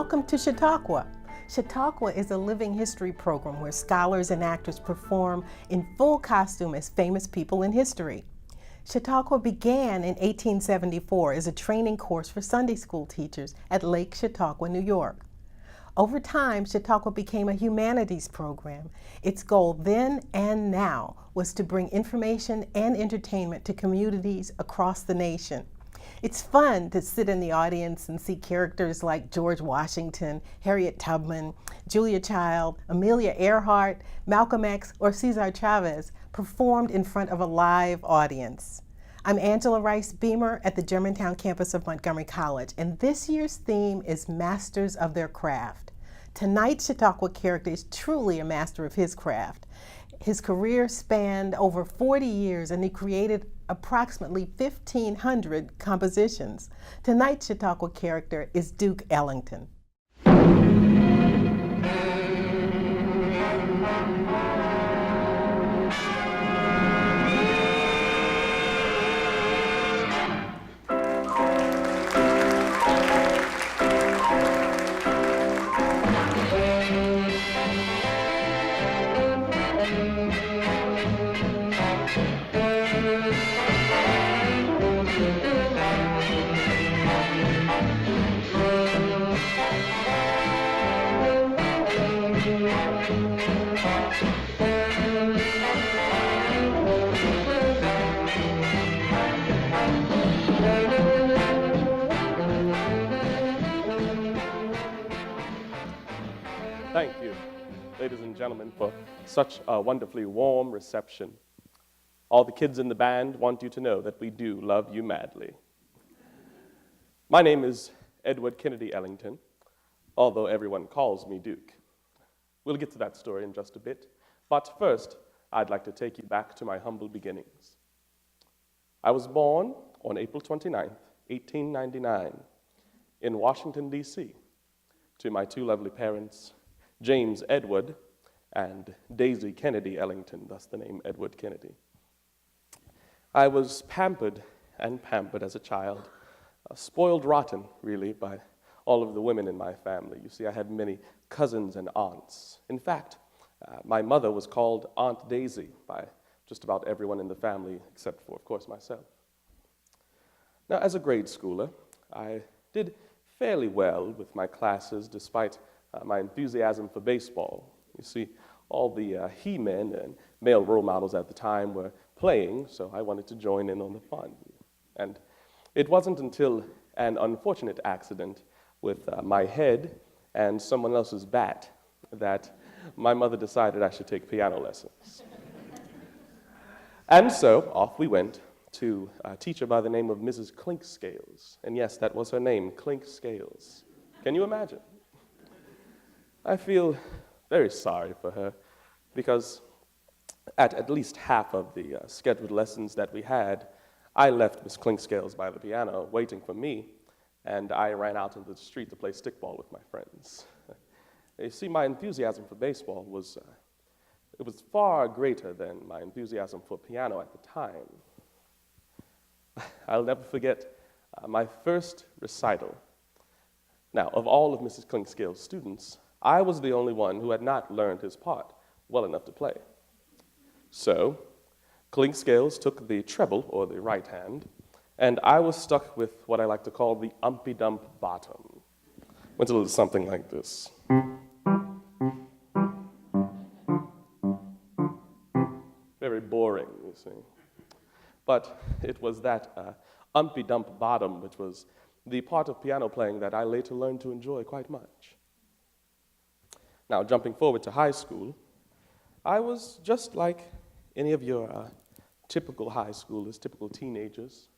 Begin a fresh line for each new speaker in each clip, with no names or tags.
welcome to Chautauqua. Chautauqua is a living history program where scholars and actors perform in full costume as famous people in history. Chautauqua began in 1874 as a training course for Sunday school teachers at Lake Chautauqua, New York. Over time, Chautauqua became a humanities program. Its goal then and now was to bring information and entertainment to communities across the nation. It's fun to sit in the audience and see characters like George Washington, Harriet Tubman, Julia Child, Amelia Earhart, Malcolm X, or Cesar Chavez performed in front of a live audience. I'm Angela Rice Beamer at the Germantown campus of Montgomery College, and this year's theme is Masters of Their Craft. Tonight's Chautauqua character is truly a master of his craft. His career spanned over 40 years, and he created approximately 1,500 compositions. Tonight's Chautauqua character is Duke Ellington.
Thank you, ladies and gentlemen, for such a wonderfully warm reception. All the kids in the band want you to know that we do love you madly. My name is Edward Kennedy Ellington, although everyone calls me Duke. We'll get to that story in just a bit, but first, I'd like to take you back to my humble beginnings. I was born on April 29th, 1899, in Washington, D.C., to my two lovely parents, James Edward and Daisy Kennedy Ellington, thus the name Edward Kennedy. I was pampered as a child, spoiled rotten, really, by all of the women in my family. You see, I had many cousins and aunts. In fact, my mother was called Aunt Daisy by just about everyone in the family, except for, of course, myself. Now, as a grade schooler, I did fairly well with my classes, despite my enthusiasm for baseball. You see, all the he-men and male role models at the time were playing, so I wanted to join in on the fun. And it wasn't until an unfortunate accident with my head and someone else's bat that my mother decided I should take piano lessons. And so off we went to a teacher by the name of Mrs. Clinkscales. And yes, that was her name, Clinkscales. Can you imagine? I feel very sorry for her because at least half of the scheduled lessons that we had, I left Miss Clinkscales by the piano waiting for me, and I ran out into the street to play stickball with my friends. You see, my enthusiasm for baseball was far greater than my enthusiasm for piano at the time. I'll never forget my first recital. Now, of all of Mrs. Clinkscales' students, I was the only one who had not learned his part well enough to play. So, Clinkscales took the treble, or the right hand, and I was stuck with what I like to call the umpy-dump bottom. Went a little something like this. Very boring, you see. But it was that umpy-dump bottom which was the part of piano playing that I later learned to enjoy quite much. Now, jumping forward to high school, I was just like any of your typical high schoolers, typical teenagers.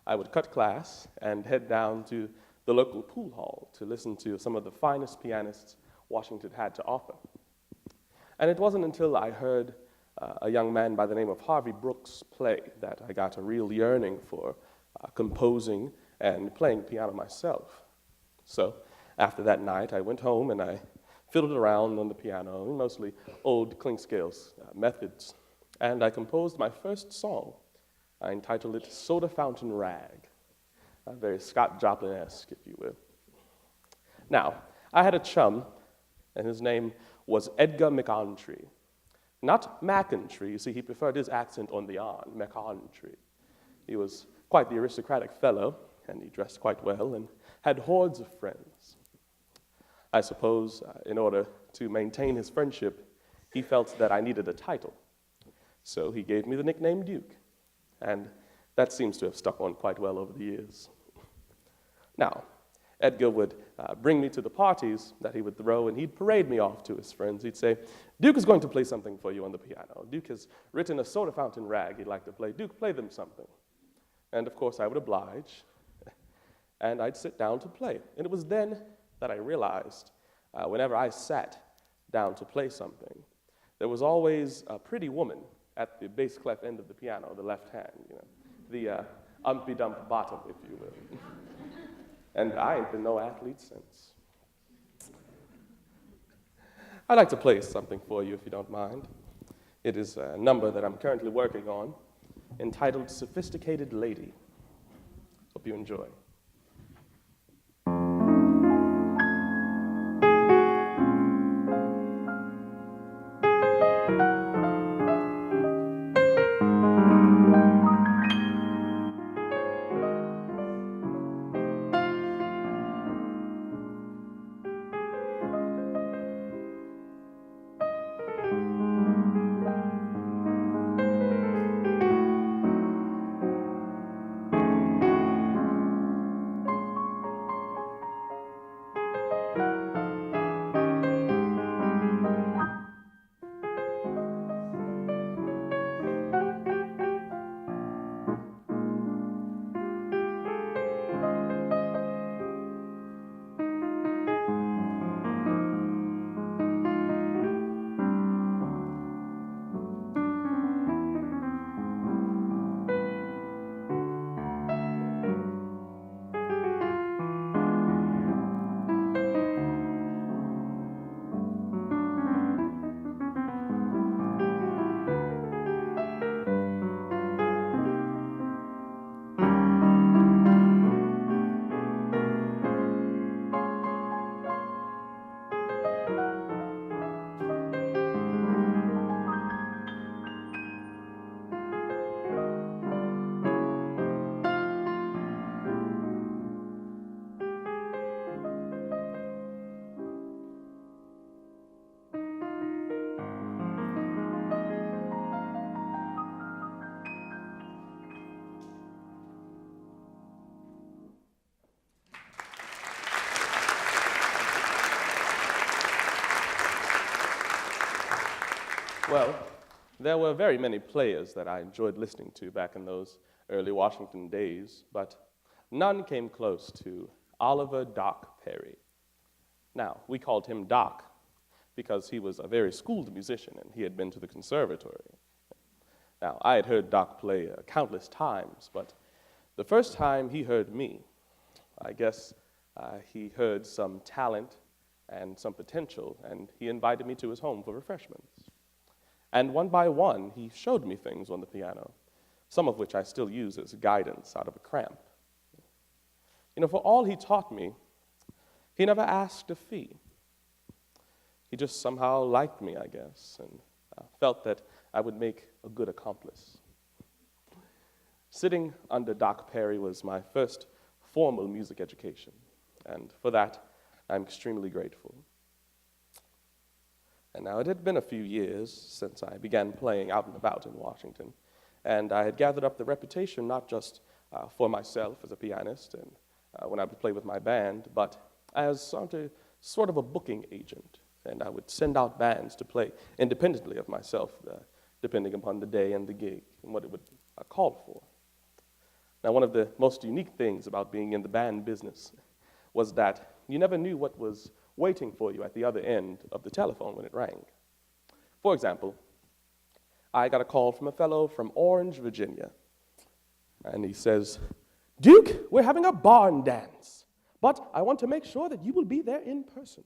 I would cut class and head down to the local pool hall to listen to some of the finest pianists Washington had to offer. And it wasn't until I heard a young man by the name of Harvey Brooks play that I got a real yearning for composing and playing piano myself. So after that night, I went home and I fiddled around on the piano, mostly old Clinkscales methods, and I composed my first song. I entitled it Soda Fountain Rag, very Scott Joplin-esque, if you will. Now, I had a chum, and his name was Edgar McOntry. Not McIntree. You see, he preferred his accent on the on, McOntry. He was quite the aristocratic fellow, and he dressed quite well and had hordes of friends. I suppose in order to maintain his friendship, he felt that I needed a title. So he gave me the nickname Duke, and that seems to have stuck on quite well over the years. Now, Edgar would bring me to the parties that he would throw, and he'd parade me off to his friends. He'd say, Duke is going to play something for you on the piano. Duke has written a soda fountain rag he'd like to play. Duke, play them something. And of course, I would oblige, and I'd sit down to play. And it was then that I realized, whenever I sat down to play something, there was always a pretty woman at the bass clef end of the piano, the left hand, the umpy-dump bottom, if you will. And I ain't been no athlete since. I'd like to play something for you, if you don't mind. It is a number that I'm currently working on, entitled Sophisticated Lady. Hope you enjoy. Well, there were very many players that I enjoyed listening to back in those early Washington days, but none came close to Oliver Doc Perry. Now, we called him Doc because he was a very schooled musician and he had been to the conservatory. Now, I had heard Doc play countless times, but the first time he heard me, I guess he heard some talent and some potential, and he invited me to his home for refreshments. And one by one, he showed me things on the piano, some of which I still use as guidance out of a cramp. For all he taught me, he never asked a fee. He just somehow liked me, I guess, and felt that I would make a good accomplice. Sitting under Doc Perry was my first formal music education, and for that, I'm extremely grateful. And now it had been a few years since I began playing out and about in Washington, and I had gathered up the reputation not just for myself as a pianist and when I would play with my band, but as sort of a booking agent, and I would send out bands to play independently of myself, depending upon the day and the gig and what it would call for. Now, one of the most unique things about being in the band business was that you never knew what was waiting for you at the other end of the telephone when it rang. For example, I got a call from a fellow from Orange, Virginia, and he says, "Duke, we're having a barn dance, but I want to make sure that you will be there in person."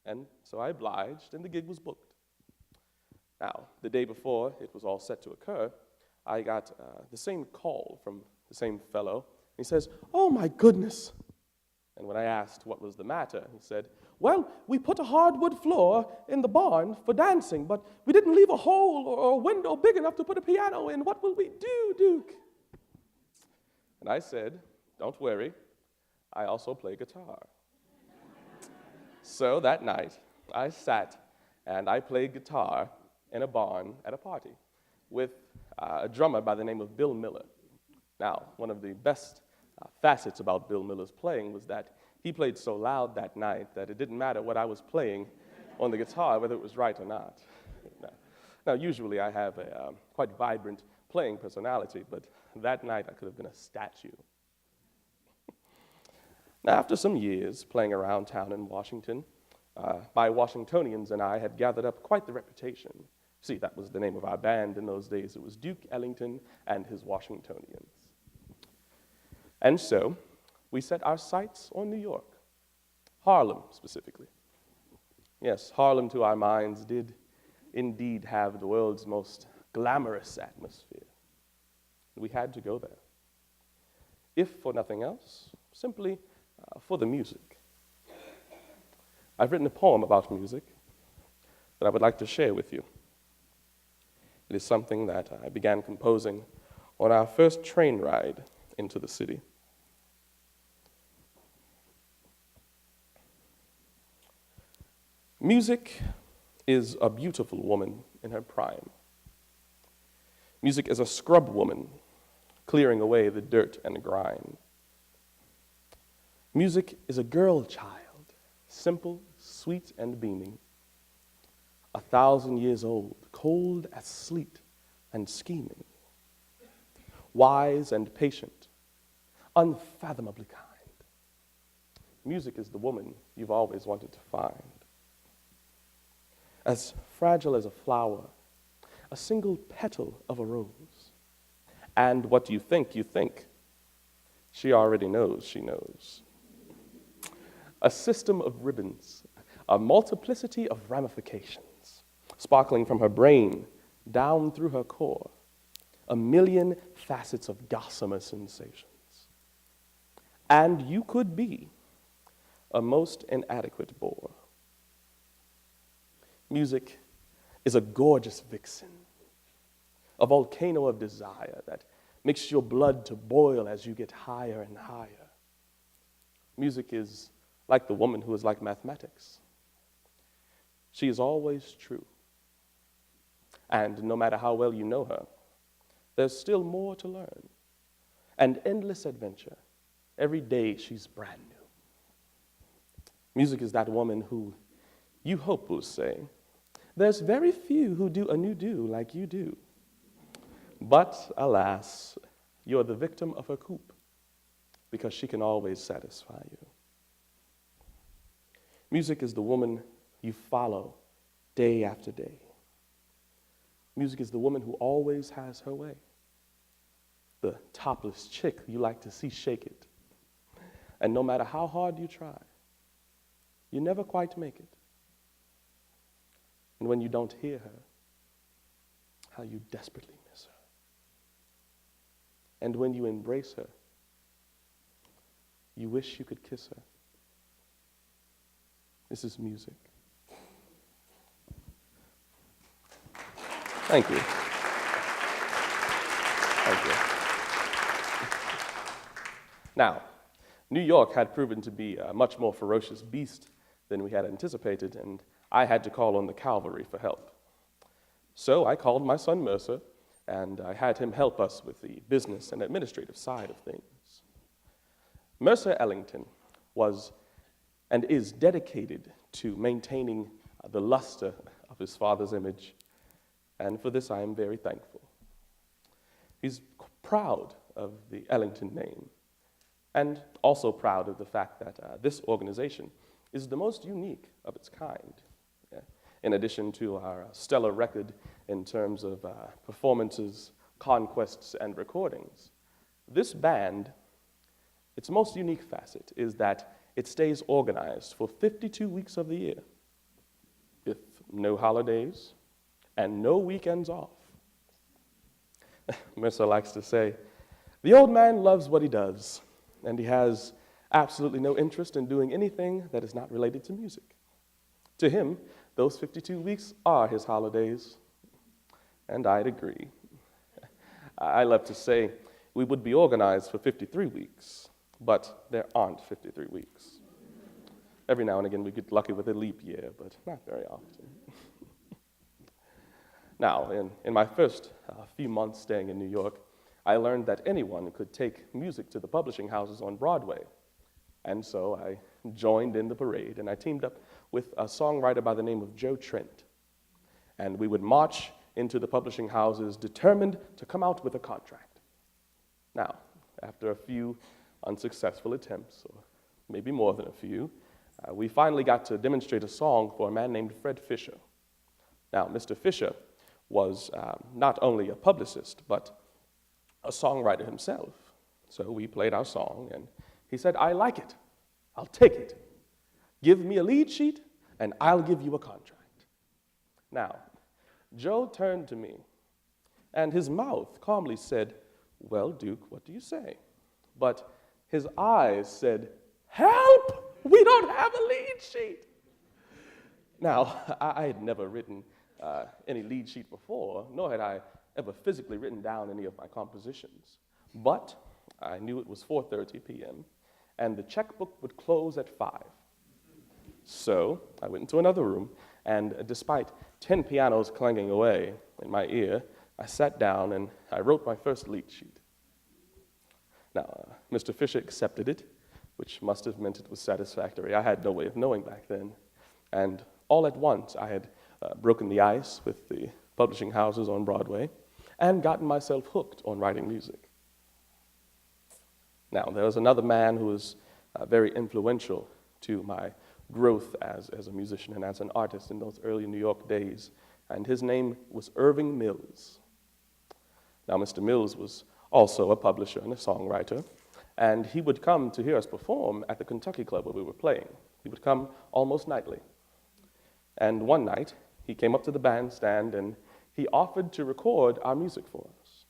And so I obliged, and the gig was booked. Now, the day before it was all set to occur, I got the same call from the same fellow. He says, "Oh, my goodness, And when I asked what was the matter, he said, "Well, we put a hardwood floor in the barn for dancing, but we didn't leave a hole or a window big enough to put a piano in. What will we do, Duke?" And I said, "Don't worry, I also play guitar." So that night, I sat and I played guitar in a barn at a party with a drummer by the name of Bill Miller. Now, one of the best facets about Bill Miller's playing was that he played so loud that night that it didn't matter what I was playing on the guitar, whether it was right or not. Now usually I have a quite vibrant playing personality, but that night I could have been a statue. Now, after some years playing around town in Washington, my Washingtonians and I had gathered up quite the reputation. See, that was the name of our band in those days. It was Duke Ellington and his Washingtonians. And so, we set our sights on New York, Harlem specifically. Yes, Harlem to our minds did indeed have the world's most glamorous atmosphere. We had to go there. If for nothing else, simply for the music. I've written a poem about music that I would like to share with you. It is something that I began composing on our first train ride into the city. Music is a beautiful woman in her prime. Music is a scrub woman clearing away the dirt and grime. Music is a girl child, simple, sweet, and beaming. 1,000 years old, cold as sleet and scheming. Wise and patient, unfathomably kind. Music is the woman you've always wanted to find. As fragile as a flower, a single petal of a rose. And what you think, she already knows she knows. A system of ribbons, a multiplicity of ramifications, sparkling from her brain down through her core, a million facets of gossamer sensations. And you could be a most inadequate bore. Music is a gorgeous vixen, a volcano of desire that makes your blood to boil as you get higher and higher. Music is like the woman who is like mathematics. She is always true. And no matter how well you know her, there's still more to learn. And endless adventure. Every day she's brand new. Music is that woman who you hope will say, "There's very few who do a new do like you do." But alas, you're the victim of her coup, because she can always satisfy you. Music is the woman you follow day after day. Music is the woman who always has her way. The topless chick you like to see shake it. And no matter how hard you try, you never quite make it. And when you don't hear her, how you desperately miss her. And when you embrace her, you wish you could kiss her. This is music. Thank you. Thank you. Now, New York had proven to be a much more ferocious beast than we had anticipated, and I had to call on the cavalry for help. So I called my son Mercer, and I had him help us with the business and administrative side of things. Mercer Ellington was and is dedicated to maintaining the luster of his father's image, and for this I am very thankful. He's proud of the Ellington name, and also proud of the fact that this organization is the most unique of its kind. In addition to our stellar record in terms of performances, conquests, and recordings, this band, its most unique facet is that it stays organized for 52 weeks of the year, with no holidays and no weekends off. Mercer likes to say, "The old man loves what he does, and he has absolutely no interest in doing anything that is not related to music. To him, those 52 weeks are his holidays, and I'd agree. I love to say we would be organized for 53 weeks, but there aren't 53 weeks. Every now and again we get lucky with a leap year, but not very often. Now, in my first few months staying in New York, I learned that anyone could take music to the publishing houses on Broadway. And so I joined in the parade, and I teamed up with a songwriter by the name of Joe Trent. And we would march into the publishing houses determined to come out with a contract. Now, after a few unsuccessful attempts, or maybe more than a few, we finally got to demonstrate a song for a man named Fred Fisher. Now, Mr. Fisher was not only a publicist, but a songwriter himself. So we played our song, and he said, "I like it. I'll take it. Give me a lead sheet, and I'll give you a contract." Now, Joe turned to me, and his mouth calmly said, "Well, Duke, what do you say?" But his eyes said, "Help! We don't have a lead sheet." Now, I had never written any lead sheet before, nor had I ever physically written down any of my compositions. But I knew it was 4:30 p.m., and the checkbook would close at 5. So I went into another room, and despite 10 pianos clanging away in my ear, I sat down and I wrote my first lead sheet. Now, Mr. Fisher accepted it, which must have meant it was satisfactory. I had no way of knowing back then. And all at once, I had broken the ice with the publishing houses on Broadway and gotten myself hooked on writing music. Now, there was another man who was very influential to my growth as a musician and as an artist in those early New York days, and his name was Irving Mills. Now, Mr. Mills was also a publisher and a songwriter, and he would come to hear us perform at the Kentucky Club where we were playing. He would come almost nightly. And one night, he came up to the bandstand and he offered to record our music for us.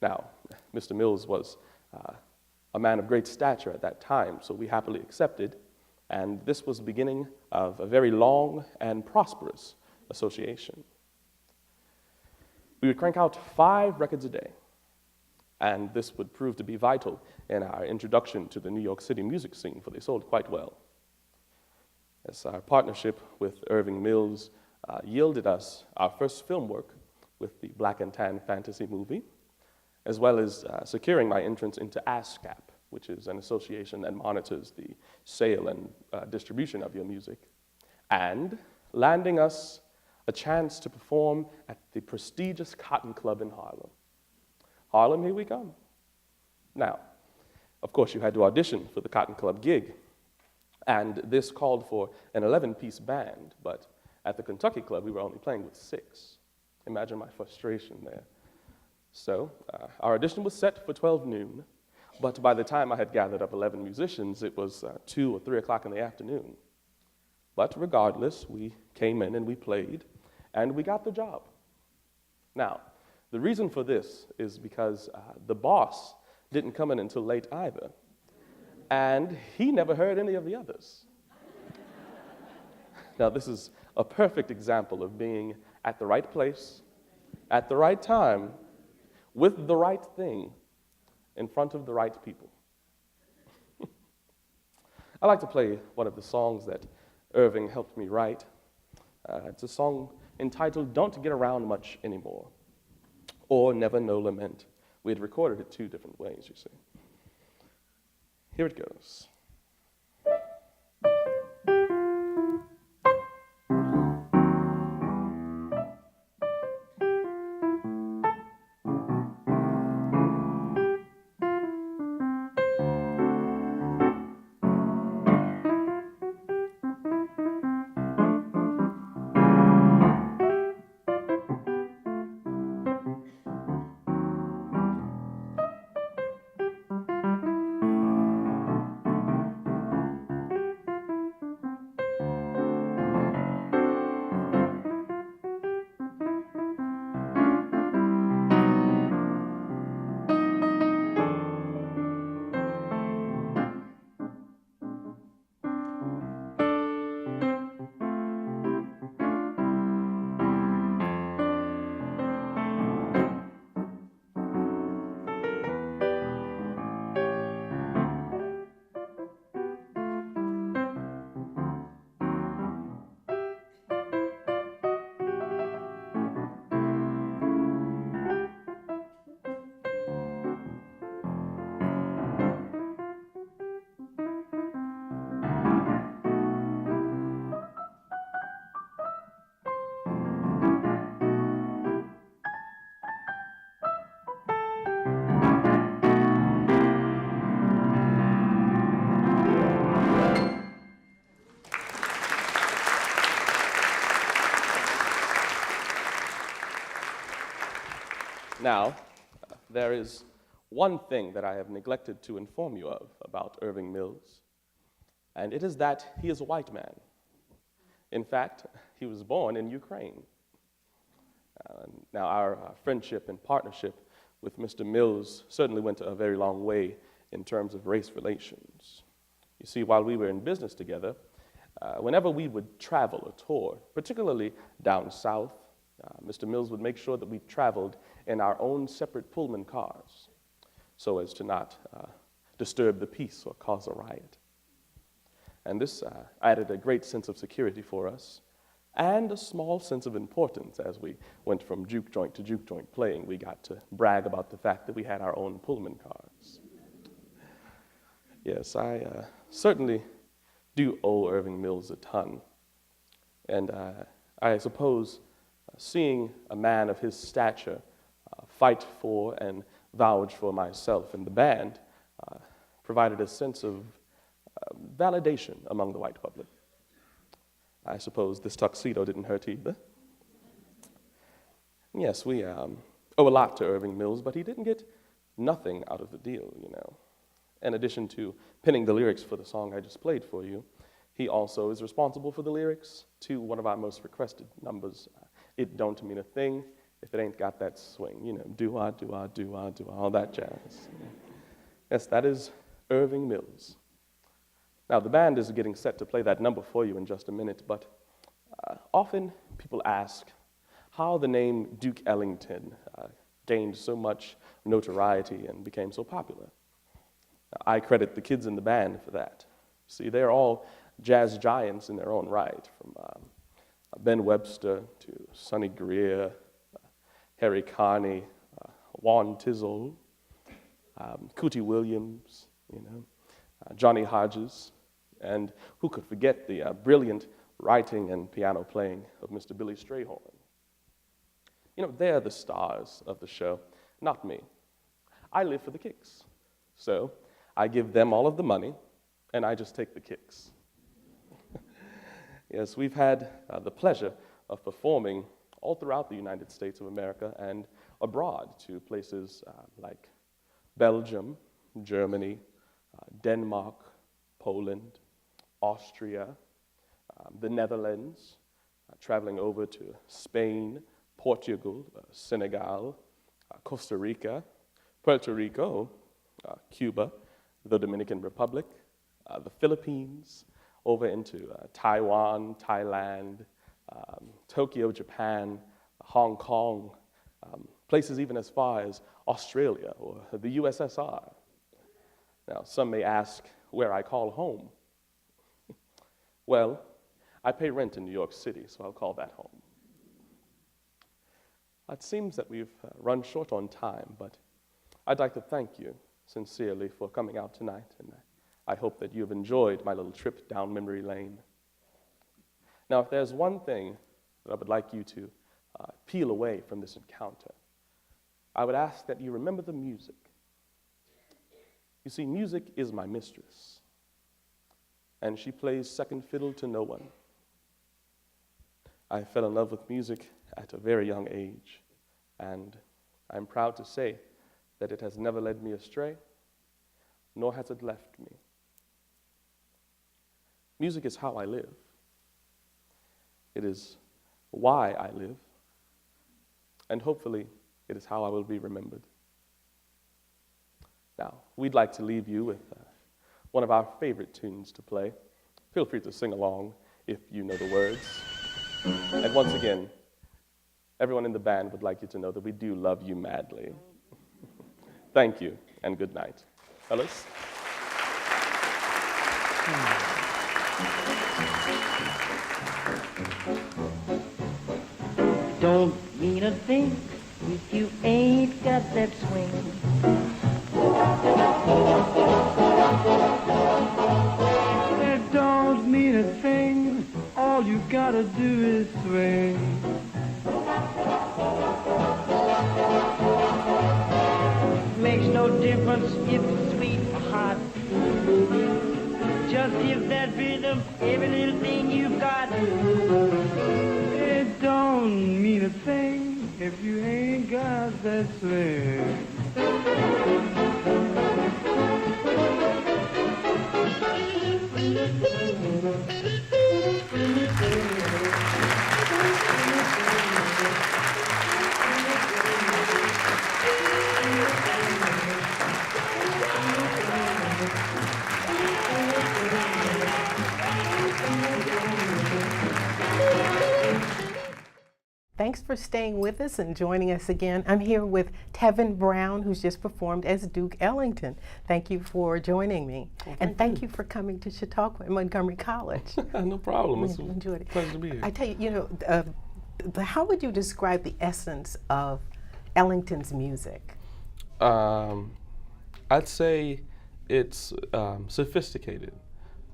Now, Mr. Mills was a man of great stature at that time, so we happily accepted, and this was the beginning of a very long and prosperous association. We would crank out 5 records a day, and this would prove to be vital in our introduction to the New York City music scene, for they sold quite well. As our partnership with Irving Mills yielded us our first film work with the Black and Tan fantasy movie, as well as securing my entrance into ASCAP, which is an association that monitors the sale and distribution of your music, and landing us a chance to perform at the prestigious Cotton Club in Harlem. Harlem, here we come. Now, of course, you had to audition for the Cotton Club gig, and this called for an 11-piece band, but at the Kentucky Club, we were only playing with 6. Imagine my frustration there. So our audition was set for 12 noon, but by the time I had gathered up 11 musicians, it was 2 or 3 o'clock in the afternoon. But regardless, we came in and we played, and we got the job. Now, the reason for this is because the boss didn't come in until late either, and he never heard any of the others. Now, this is a perfect example of being at the right place, at the right time, with the right thing, in front of the right people. I like to play one of the songs that Irving helped me write. It's a song entitled "Don't Get Around Much Anymore," or "Never No Lament." We had recorded it 2 different ways, you see. Here it goes. Now, there is one thing that I have neglected to inform you of about Irving Mills, and it is that he is a white man. In fact, he was born in Ukraine. Now, our friendship and partnership with Mr. Mills certainly went a very long way in terms of race relations. You see, while we were in business together, whenever we would travel or tour, particularly down south, Mr. Mills would make sure that we traveled in our own separate Pullman cars so as to not disturb the peace or cause a riot. And this added a great sense of security for us and a small sense of importance as we went from juke joint to juke joint playing. We got to brag about the fact that we had our own Pullman cars. Yes, I certainly do owe Irving Mills a ton. And I suppose seeing a man of his stature fight for and vouch for myself and the band provided a sense of validation among the white public. I suppose this tuxedo didn't hurt either. Yes, we owe a lot to Irving Mills, but he didn't get nothing out of the deal, you know. In addition to penning the lyrics for the song I just played for you, he also is responsible for the lyrics to one of our most requested numbers, It Don't Mean a Thing If It Ain't Got That Swing. You know, do-ah, do-ah, do-ah, do-ah, all that jazz. Yes, that is Irving Mills. Now, the band is getting set to play that number for you in just a minute, but often people ask how the name Duke Ellington gained so much notoriety and became so popular. I credit the kids in the band for that. See, they're all jazz giants in their own right, from Ben Webster to Sonny Greer, Harry Carney, Juan Tizol, Cootie Williams, you know, Johnny Hodges, and who could forget the brilliant writing and piano playing of Mr. Billy Strayhorn. You know, they're the stars of the show, not me. I live for the kicks. So I give them all of the money, and I just take the kicks. Yes, we've had the pleasure of performing all throughout the United States of America and abroad to places like Belgium, Germany, Denmark, Poland, Austria, the Netherlands, traveling over to Spain, Portugal, Senegal, Costa Rica, Puerto Rico, Cuba, the Dominican Republic, the Philippines, over into Taiwan, Thailand, Tokyo, Japan, Hong Kong, places even as far as Australia or the USSR. Now, some may ask where I call home. Well, I pay rent in New York City, so I'll call that home. It seems that we've run short on time, but I'd like to thank you sincerely for coming out tonight, and I hope that you've enjoyed my little trip down memory lane. Now, if there's one thing that I would like you to peel away from this encounter, I would ask that you remember the music. You see, music is my mistress, and she plays second fiddle to no one. I fell in love with music at a very young age, and I'm proud to say that it has never led me astray, nor has it left me. Music is how I live. It is why I live, and hopefully it is how I will be remembered. Now, we'd like to leave you with one of our favorite tunes to play. Feel free to sing along if you know the words. And once again, everyone in the band would like you to know that we do love you madly. Thank you, and good night. Fellas?
Don't mean a thing if you ain't got that swing. It don't mean a thing, all you gotta do is swing. Makes no difference if it's sweet or hot. Just give that rhythm every little thing you've got. It don't mean a thing if you ain't got that swing.
Thanks for staying with us and joining us again. I'm here with Tevin Brown, who's just performed as Duke Ellington. Thank you for joining me. And thank you for coming to Chautauqua and Montgomery College.
No problem. It's
Enjoyed it.
a pleasure to be here.
I tell you, how would you describe the essence of Ellington's music?
I'd say it's sophisticated.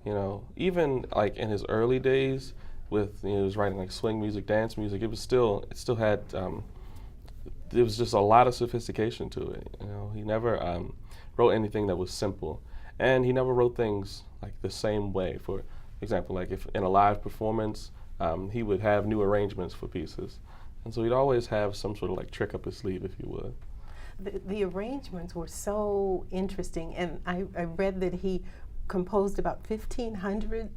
You know, even like in his early days, with he was writing like swing music, dance music. It still had there was just a lot of sophistication to it. You know, he never wrote anything that was simple, and he never wrote things like the same way. For example, like if in a live performance, he would have new arrangements for pieces, and so he'd always have some sort of like trick up his sleeve, if you would.
The arrangements were so interesting, and I read that he composed about 1,500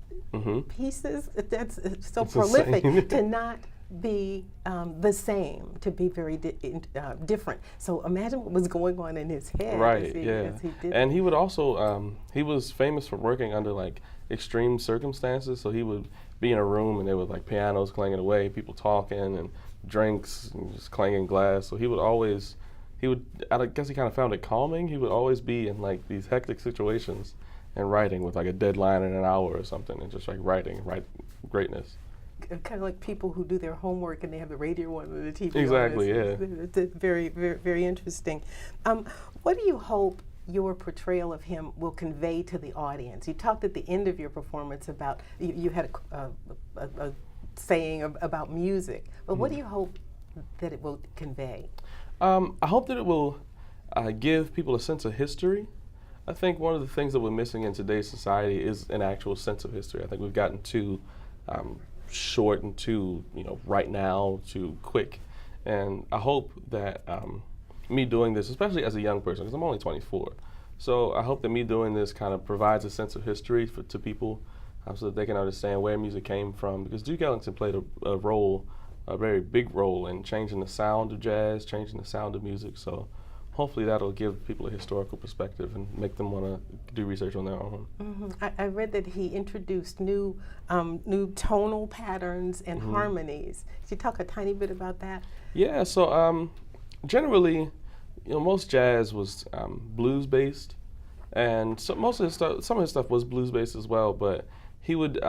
pieces. That's so
It's
prolific
insane.
to not be the same, to be very different. So imagine what was going on in his head
Right,
as he did.
And he would also, he was famous for working under like extreme circumstances. So he would be in a room and there was like pianos clanging away, people talking and drinks and just clanging glass. So I guess he kind of found it calming. He would always be in like these hectic situations and writing with like a deadline in an hour or something, and just like write greatness.
Kind of like people who do their homework and they have the radio on and the TV
Exactly,
on.
yeah.
It's very, very, very interesting. What do you hope your portrayal of him will convey to the audience? You talked at the end of your performance about, you had a saying about music, but what do you hope that it will convey?
I hope that it will give people a sense of history. I think one of the things that we're missing in today's society is an actual sense of history. I think we've gotten too short and too, right now, too quick. And I hope that me doing this, especially as a young person, because I'm only 24, so I hope that me doing this kind of provides a sense of history to people so that they can understand where music came from. Because Duke Ellington played a very big role in changing the sound of jazz, changing the sound of music. So hopefully that'll give people a historical perspective and make them want to do research on their own.
I read that he introduced new tonal patterns and harmonies. Could you talk a tiny bit about that?
Yeah, so generally, most jazz was blues based, and so some of his stuff was blues based as well. But he would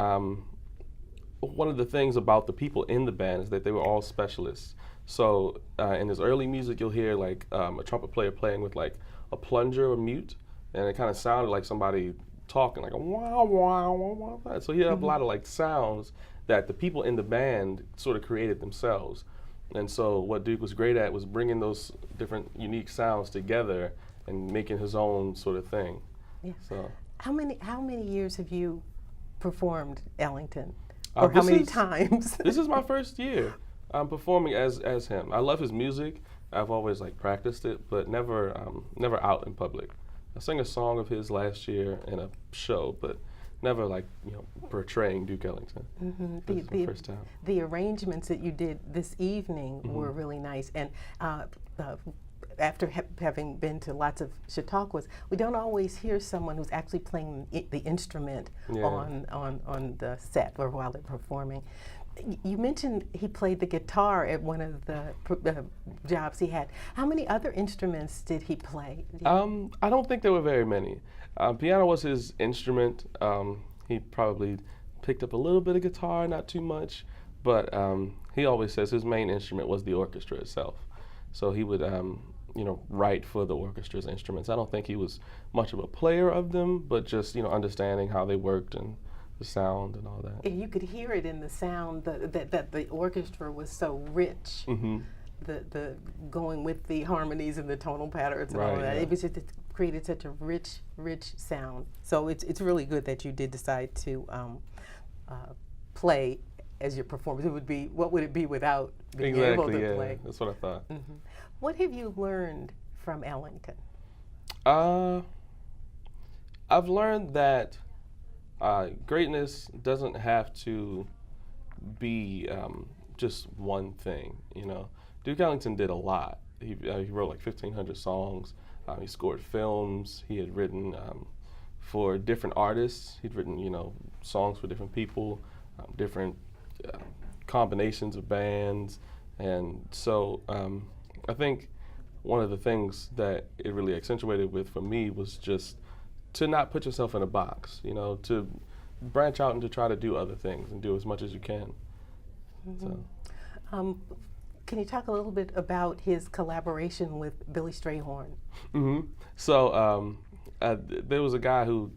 one of the things about the people in the band is that they were all specialists. So in his early music, you'll hear like a trumpet player playing with like a plunger or mute, and it kind of sounded like somebody talking, like a wow, wow, wow, wow. So he had a lot of like sounds that the people in the band sort of created themselves. And so what Duke was great at was bringing those different unique sounds together and making his own sort of thing.
Yeah.
So
how many years have you performed Ellington? Or how many times?
This is my first year. I'm performing as him. I love his music. I've always like practiced it, but never out in public. I sang a song of his last year in a show, but never like portraying Duke Ellington. This is my first time.
The arrangements that you did this evening were really nice, and after having been to lots of Chautauquas, we don't always hear someone who's actually playing the instrument on the set or while they're performing. You mentioned he played the guitar at one of the jobs he had. How many other instruments did he play?
I don't think there were very many. Piano was his instrument. He probably picked up a little bit of guitar, not too much, but he always says his main instrument was the orchestra itself. So he would write for the orchestra's instruments. I don't think he was much of a player of them, but just understanding how they worked and the sound and all that.
And you could hear it in the sound that the orchestra was so rich. The going with the harmonies and the tonal patterns and all that. Yeah. It created such a rich sound. So it's really good that you did decide to play as your performance. It would be, what would it be without being able to
Exactly,
play?
yeah, that's what I thought.
What have you learned from Ellington?
I've learned that greatness doesn't have to be just one thing. You know, Duke Ellington did a lot. He wrote like 1,500 songs. He scored films. He had written for different artists. He'd written, you know, songs for different people, different combinations of bands, and so I think one of the things that it really accentuated with for me was just to not put yourself in a box, you know, to branch out and to try to do other things and do as much as you can. So.
Can you talk a little bit about his collaboration with Billy Strayhorn?
So there was a guy who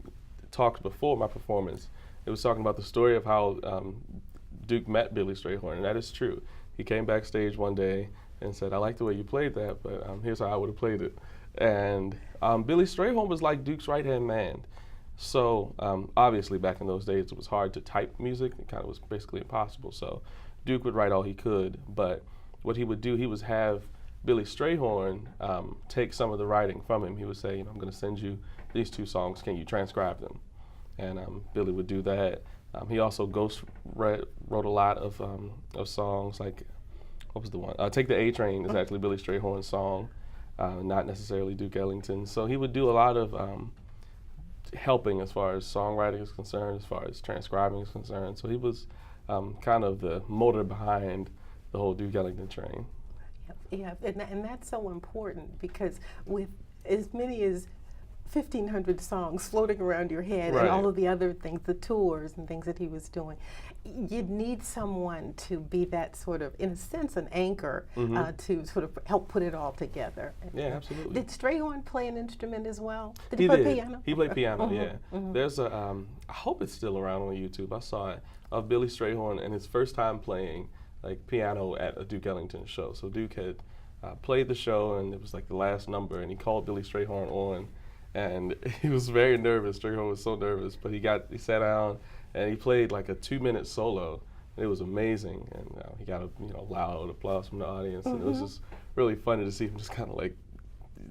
talked before my performance. It was talking about the story of how Duke met Billy Strayhorn, and that is true. He came backstage one day and said, "I like the way you played that, but here's how I would have played it." And Billy Strayhorn was like Duke's right-hand man. So obviously back in those days it was hard to type music. It kind of was basically impossible. So Duke would write all he could, but what he would do, he would have Billy Strayhorn take some of the writing from him. He would say, you know, "I'm going to send you these 2 songs. Can you transcribe them?" And Billy would do that. He also wrote a lot of songs, like, what was the one? "Take the A Train" is actually Billy Strayhorn's song, not necessarily Duke Ellington. So he would do a lot of helping as far as songwriting is concerned, as far as transcribing is concerned. So he was kind of the motor behind the whole Duke Ellington train.
Yeah, and that's so important, because with as many as 1,500 songs floating around your head,
Right.
and all of the other things, the tours and things that he was doing, you'd need someone to be that sort of, in a sense, an anchor to sort of help put it all together.
Yeah, absolutely.
Did Strayhorn play an instrument as well? Did
He
he play
did.
piano?
He played piano, yeah. There's a, I hope it's still around on YouTube. I saw it, of Billy Strayhorn and his first time playing like piano at a Duke Ellington show. So Duke had played the show, and it was like the last number, and he called Billy Strayhorn on, and he was very nervous. Strayhorn was so nervous, but he sat down and he played like a 2-minute solo. And it was amazing, and he got a loud applause from the audience, and it was just really funny to see him just kind of like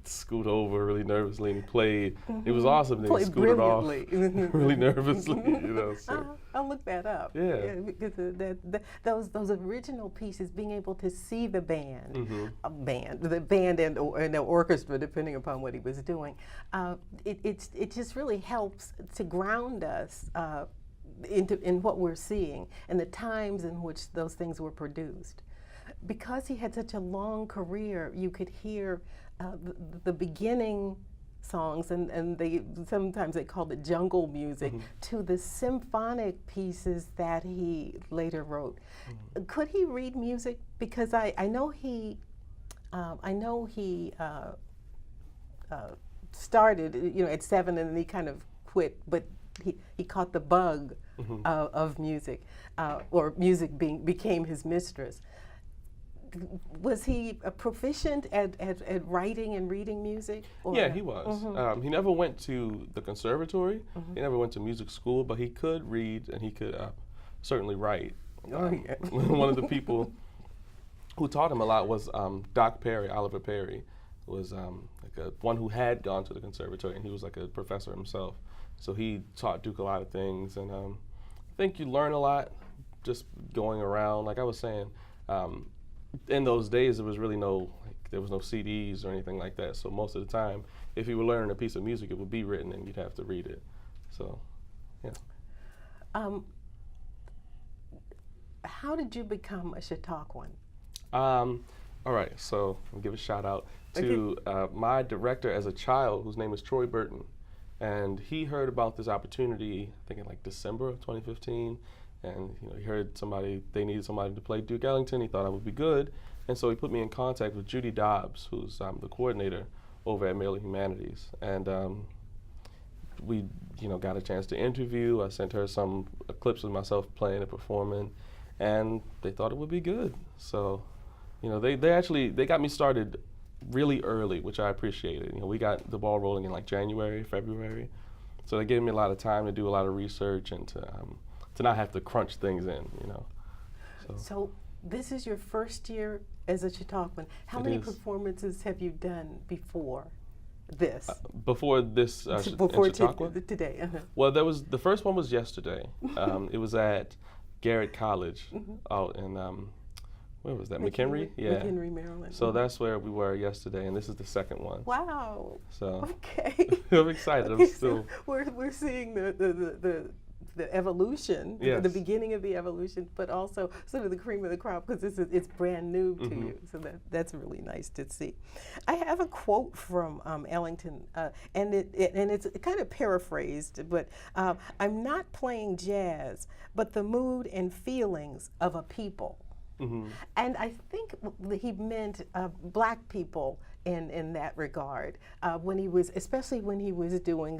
scoot over really nervously, and he played. It was awesome. Then he scooted off really nervously, you know. So.
I'll look that up.
Yeah.
Because those original pieces, being able to see the band, the band and the orchestra, depending upon what he was doing, it just really helps to ground us in what we're seeing and the times in which those things were produced. Because he had such a long career, you could hear the beginning songs, and sometimes they called it jungle music, to the symphonic pieces that he later wrote. Could he read music? Because I know he started at 7, and then he kind of quit, but he caught the bug of music, or music became his mistress. Was he proficient at writing and reading music?
Yeah, he was. He never went to the conservatory. He never went to music school, but he could read, and he could certainly write. One of the people who taught him a lot was Oliver Perry, was one who had gone to the conservatory, and he was like a professor himself. So he taught Duke a lot of things, and I think you learn a lot just going around. Like I was saying, in those days, there was no CDs or anything like that. So most of the time, if you were learning a piece of music, it would be written, and you'd have to read it. So, yeah.
How did you become a Chautauquan?
All right, so I'll give a shout out to my director as a child, whose name is Troy Burton. And he heard about this opportunity, I think in like December of 2015. And he heard they needed somebody to play Duke Ellington. He thought I would be good. And so he put me in contact with Judy Dobbs, who's the coordinator over at Male Humanities. And we got a chance to interview. I sent her some clips of myself playing and performing, and they thought it would be good. So, they got me started really early, which I appreciated. We got the ball rolling in like January, February. So they gave me a lot of time to do a lot of research and to not have to crunch things in,
So this is your first year as a Chautauquan. How
It
many
is.
performances have you done before this?
Before this,
Before
in Chautauqua?
today?
Well, the first one was yesterday. It was at Garrett College out in where was that? McHenry? Yeah.
McHenry, Maryland.
So that's where we were yesterday, and this is the second one.
Wow.
So
Okay.
I'm excited.
Okay,
I'm still.
so we're seeing the evolution,
Yes.
the beginning of the evolution, but also sort of the cream of the crop because it's brand new to you. So that's really nice to see. I have a quote from Ellington, and it's kind of paraphrased, but I'm not playing jazz, but the mood and feelings of a people. And I think he meant black people in that regard when he was, especially when he was doing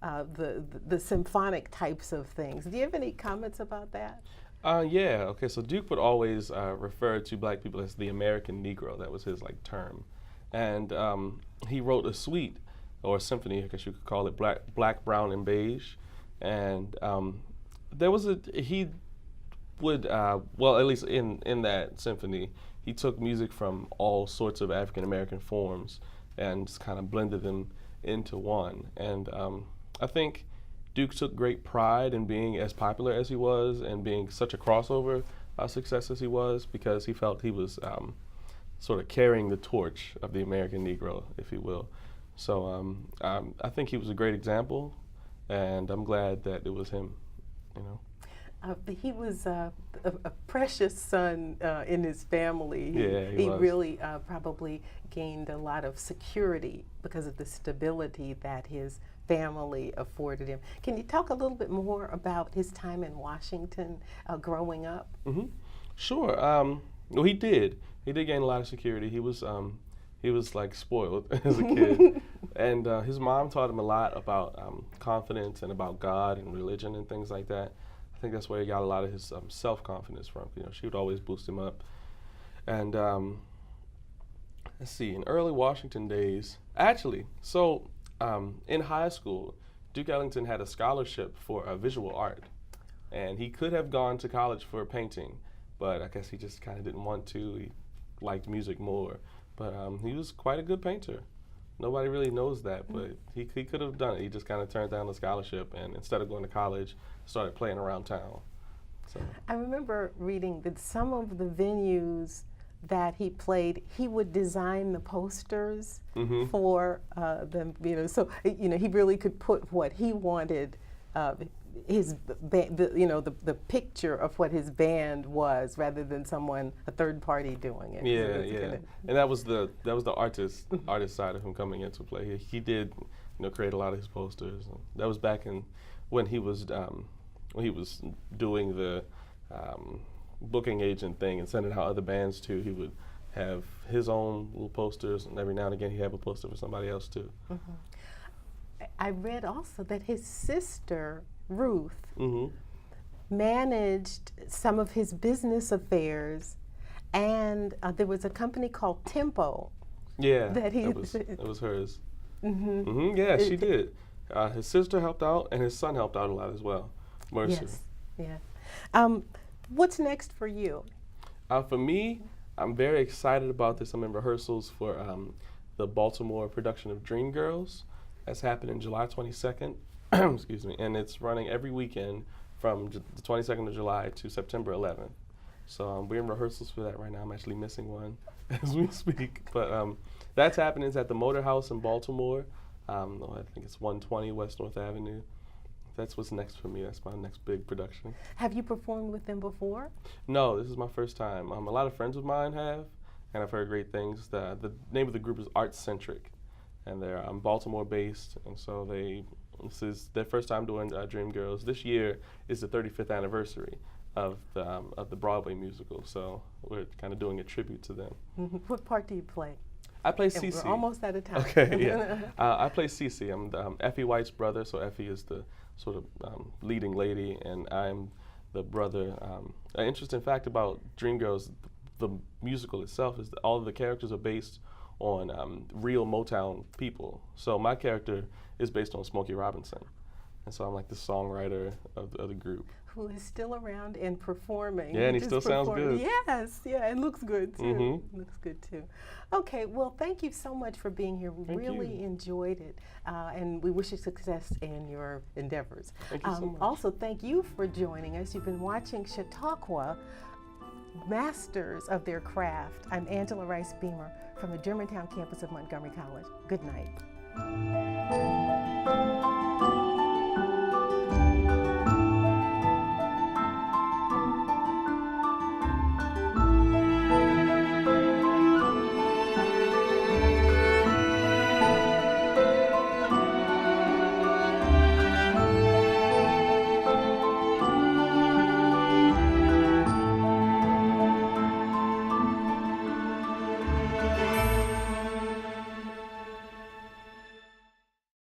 the symphonic types of things. Do you have any comments about that?
Yeah. Okay. So Duke would always refer to black people as the American Negro. That was his like term, and he wrote a suite or a symphony, I guess you could call it, Black, Brown, and Beige, and there was he would well, at least in that symphony, he took music from all sorts of African American forms and just kind of blended them into one. And I think Duke took great pride in being as popular as he was and being such a crossover success as he was, because he felt he was sort of carrying the torch of the American Negro, if you will. So I think he was a great example, and I'm glad that it was him, you know.
He was a precious son in his family.
He was.
Really probably gained a lot of security because of the stability that his family afforded him. Can you talk a little bit more about his time in Washington growing up?
Sure. Well, he did. He did gain a lot of security. He was like spoiled as a kid, and his mom taught him a lot about confidence and about God and religion and things like that. I think that's where he got a lot of his self-confidence from. You know, she would always boost him up. And let's see, in early Washington days, actually, so in high school, Duke Ellington had a scholarship for visual art, and he could have gone to college for painting, but I guess he just kind of didn't want to. He liked music more, but he was quite a good painter. Nobody really knows that, but he could have done it. He just kind of turned down the scholarship, and instead of going to college, started playing around town. So
I remember reading that some of the venues that he played, he would design the posters for them. You know, so you know he really could put what he wanted. His the picture of what his band was, rather than a third party doing it.
Yeah. And that was the artist side of him coming into play. He did, create a lot of his posters. And that was back in when he was doing the booking agent thing and sending out other bands too. He would have his own little posters, and every now and again he'd have a poster for somebody else too.
I read also that his sister Ruth managed some of his business affairs, and there was a company called Tempo.
Yeah,
that
it was hers. Yeah, she did. His sister helped out, and his son helped out a lot as well. Mercer.
Yes. Yeah. What's next for you?
For me, I'm very excited about this. I'm in rehearsals for the Baltimore production of Dreamgirls. That's happening July 22nd. Excuse me, and it's running every weekend from the 22nd of July to September 11th. So we're in rehearsals for that right now. I'm actually missing one as we speak. But that's happening. It's at the Motor House in Baltimore. I think it's 120 West North Avenue. That's what's next for me. That's my next big production.
Have you performed with them before?
No, this is my first time. A lot of friends of mine have, and I've heard great things. The name of the group is Art Centric, and they're Baltimore-based, and so this is their first time doing Dreamgirls. This year is the 35th anniversary of the Broadway musical, so we're kind of doing a tribute to them.
What part do you play?
I play
And
Cece.
we're almost out of time.
Okay, yeah. I play Cece. I'm Effie White's brother, so Effie is the sort of leading lady, and I'm the brother. An interesting fact about Dreamgirls, the musical itself, is that all of the characters are based on real Motown people. So my character is based on Smokey Robinson. And so I'm like the songwriter of the group.
Who is still around and performing.
Yeah, and he
Just
still sounds good.
Yes, yeah, and looks good too.
Mhm.
Looks good too. Okay, well, thank you so much for being here. We
Thank
really
you.
enjoyed it, and we wish you success in your endeavors.
Thank you so much.
Also, thank you for joining us. You've been watching Chautauqua, masters of their craft. I'm Angela Rice Beamer from the Germantown campus of Montgomery College. Good night.